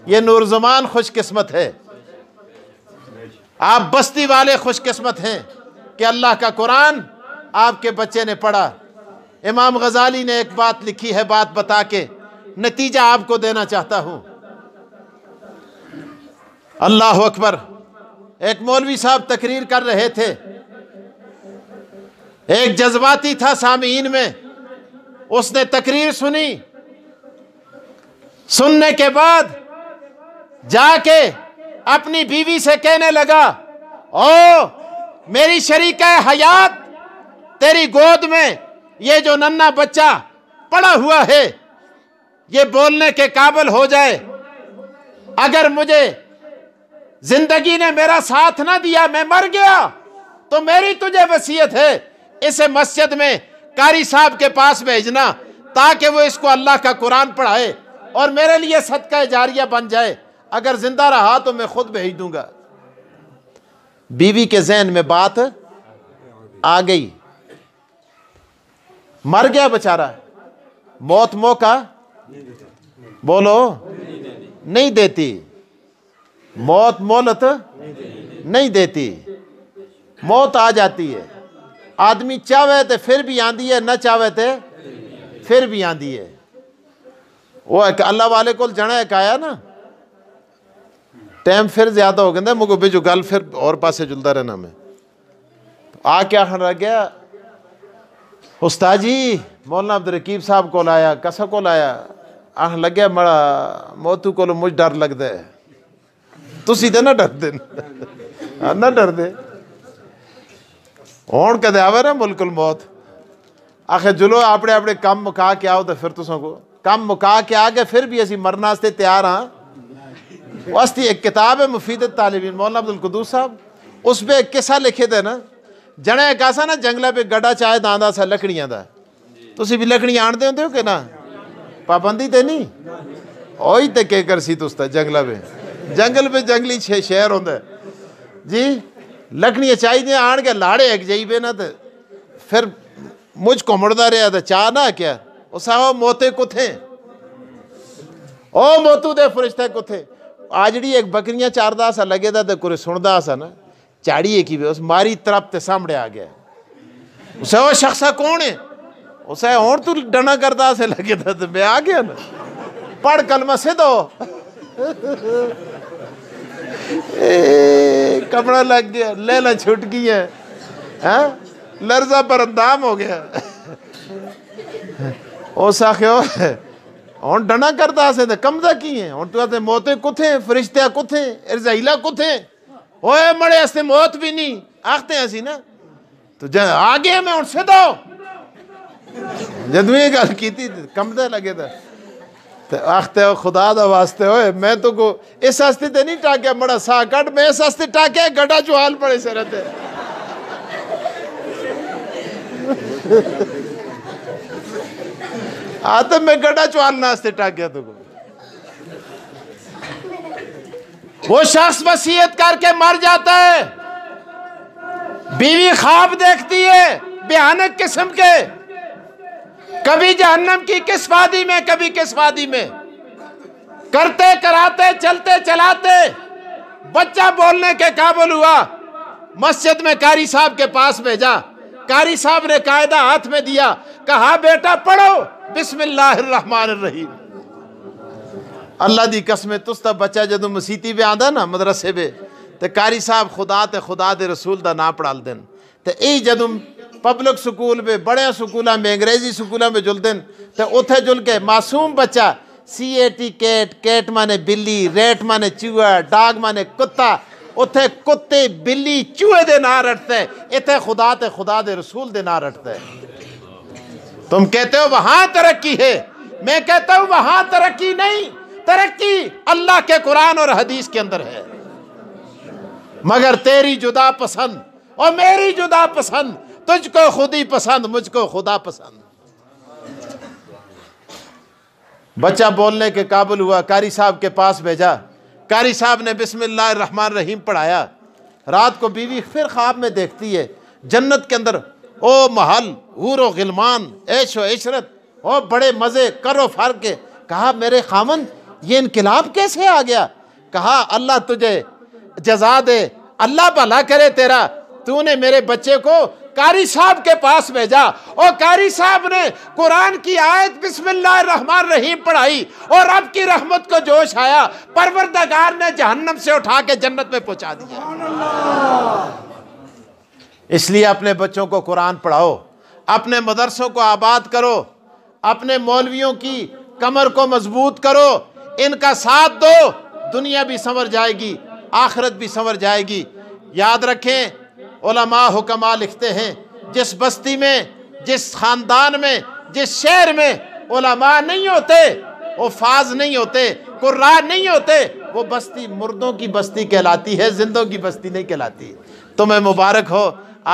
یہ نورزمان خوش قسمت ہے، آپ بستی والے خوش قسمت ہیں کہ اللہ کا قرآن آپ کے بچے نے پڑھا۔ امام غزالی نے ایک بات لکھی ہے، بات بتا کے نتیجہ آپ کو دینا چاہتا ہوں۔ اللہ اکبر۔ ایک مولوی صاحب تقریر کر رہے تھے، ایک جذباتی تھا سامعین میں، اس نے تقریر سنی، سننے کے بعد جا کے اپنی بیوی سے کہنے لگا، او میری شریکہ حیات، تیری گود میں یہ جو ننھا بچہ پڑا ہوا ہے یہ بولنے کے قابل ہو جائے، اگر مجھے زندگی نے میرا ساتھ نہ دیا، میں مر گیا، تو میری تجھے وصیت ہے اسے مسجد میں قاری صاحب کے پاس بھیجنا تاکہ وہ اس کو اللہ کا قرآن پڑھائے اور میرے لیے صدقہ جاریہ بن جائے، اگر زندہ رہا تو میں خود بھیج دوں گا۔ بیوی کے ذہن میں بات آ گئی، مر گیا بیچارہ، موت موقع بولو نہیں دیتی، موت مولت نہیں دیتی، موت آ جاتی ہے، آدمی چاہے تے پھر بھی آندی ہے، نہ چاہے تے پھر بھی آندی ہے۔ وہ ایک اللہ والے کو جانا ایک آیا نا، ٹائم پھر زیادہ ہو گیا مجھے بھی جو گل پھر اور پاسے جلدا رہنا میں آ کیا رہ گیا، استاد جی مولانا عبدالرقیب صاحب کو لایا، کسا کو لایا، آہ لگیا مڑا موتو کو مجھ ڈر لگ دے، تسی تے نہ ڈر دے نہ ڈر دے، ہون کدے آوے نا ملک الموت، آخر جلو اپنے اپنے کام مکا کے آؤ تو پھر تسوں کو کام مکا کے آگے پھر بھی اسی مرنا سے تیار ہاں۔ واسطی ایک کتاب ہے مفید الطالبین مولانا عبدالقدوس صاحب، اس پہ ایک قصہ لکھے دے نا، جنے ایک ایسا نا جنگلے پہ گڑا چاہے داندہ سا لکڑیاں دا، تسی بھی لکڑیاں آن دے ہوندے ہو کہ نا، پابندی تے نہیں اوہی تے کہ کرسی تستا جنگلہ پہ، جنگل پہ جنگلی شہر ہوندے جی، لکڑیاں چاہی دیں آن کے لاڑے ایک جائی پہ نا تے پھر مجھ کو مردہ رہا تھا چاہ نہ کیا، اس آؤ موتے کتھے، او موتو دے فرشتے کتھے، آجڑی ایک بکریاں چاردہ سا لگے دا تے کوئی سندہ سا نا، چاڑی ایک ہی بھی اس ماری طرف تے سامنے آ گیا، اسے وہ شخصہ کون ہے، اسے اور تو ڈنا کردہ سے لگے دا تے میں آ گیا نا، پڑھ کلمہ سے دو کپڑا لگ گیا، لیلا چھٹ گئی ہے، لرزہ پر اندام ہو گیا، او ساکھیو اور ڈنا کرتا سے دے کم دا کی ہیں، اور تو آتے موتے کتھے فرشتہ کتھے ارزائیلہ کتھے، اوے مڑے اس نے موت بھی نہیں آختے ہیں سی نا، تو آگے میں ان سے دو جدویں گل کی تھی کم دے لگے تھا، تو آختے ہو خدا دا واسطے ہوئے میں تو کو اس ہستے تے نہیں ٹاکیا مڑا سا کٹ، میں اس ہستے ٹاکیا گڑا جو حال پڑے سے رہتے آتا میں گڑا چوال ناستے ٹاک گیا تو کو، وہ شخص وصیت کر کے مر جاتا ہے، بیوی خواب دیکھتی ہے بھیانک قسم کے، کبھی جہنم کی کس وادی میں کبھی کس وادی میں، کرتے کراتے چلتے چلاتے بچہ بولنے کے قابل ہوا، مسجد میں قاری صاحب کے پاس بھیجا، قاری صاحب نے قاعدہ ہاتھ میں دیا، کہا بیٹا پڑھو بسم اللہ الرحمن الرحیم، اللہ دی قسمیں تستا بچہ جدو مسیتی پہ آندہ نا مدرسے پہ تے قاری صاحب خدا دے رسول دا نا پڑھال دن تے ای جدو پبلک سکول پہ بڑے سکولہ میں انگریزی سکولہ میں جل دن تے اتھے جل کے معصوم بچہ CAT کیٹ، کیٹ مانے بلی، ریٹ مانے چوہا، ڈاگ مانے کتا، اتھے کتے بلی چوہے دے نا رٹتے، اتھے خدا دے رسول دے نا رٹتے، تم کہتے ہو وہاں ترقی ہے، میں کہتا ہوں وہاں ترقی نہیں، ترقی اللہ کے قرآن اور حدیث کے اندر ہے، مگر تیری جدا پسند اور میری جدا پسند، تجھ کو خودی پسند مجھ کو خدا پسند۔ بچہ بولنے کے قابل ہوا، قاری صاحب کے پاس بھیجا، قاری صاحب نے بسم اللہ الرحمن الرحیم پڑھایا، رات کو بیوی پھر خواب میں دیکھتی ہے جنت کے اندر او محل حور و غلمان عیش و عشرت او بڑے مزے کرو فر کے، کہا میرے خامن یہ انقلاب کیسے آ گیا؟ کہا اللہ تجھے جزا دے، اللہ بھلا کرے تیرا، تو نے میرے بچے کو قاری صاحب کے پاس بھیجا، اور قاری صاحب نے قرآن کی آیت بسم اللہ الرحمن الرحیم پڑھائی، اور رب کی رحمت کو جوش آیا، پروردگار نے جہنم سے اٹھا کے جنت میں پہنچا دیا۔ اس لیے اپنے بچوں کو قرآن پڑھاؤ، اپنے مدرسوں کو آباد کرو، اپنے مولویوں کی کمر کو مضبوط کرو، ان کا ساتھ دو، دنیا بھی سنور جائے گی، آخرت بھی سنور جائے گی۔ یاد رکھیں، علماء حکماء لکھتے ہیں، جس بستی میں، جس خاندان میں، جس شہر میں علماء نہیں ہوتے، حفاظ نہیں ہوتے، قراء نہیں ہوتے، وہ بستی مردوں کی بستی کہلاتی ہے، زندوں کی بستی نہیں کہلاتی۔ تمہیں مبارک ہو،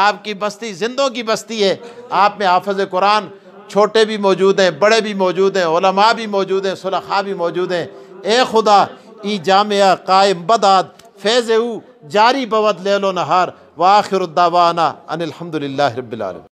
آپ کی بستی زندوں کی بستی ہے، آپ میں حافظ قرآن چھوٹے بھی موجود ہیں، بڑے بھی موجود ہیں، علماء بھی موجود ہیں، صلحاء بھی موجود ہیں۔ اے خدا ای جامعہ قائم بداد فیض او جاری بود لیل و نہار، وآخر الدعوانا ان الحمدللہ رب العالمین۔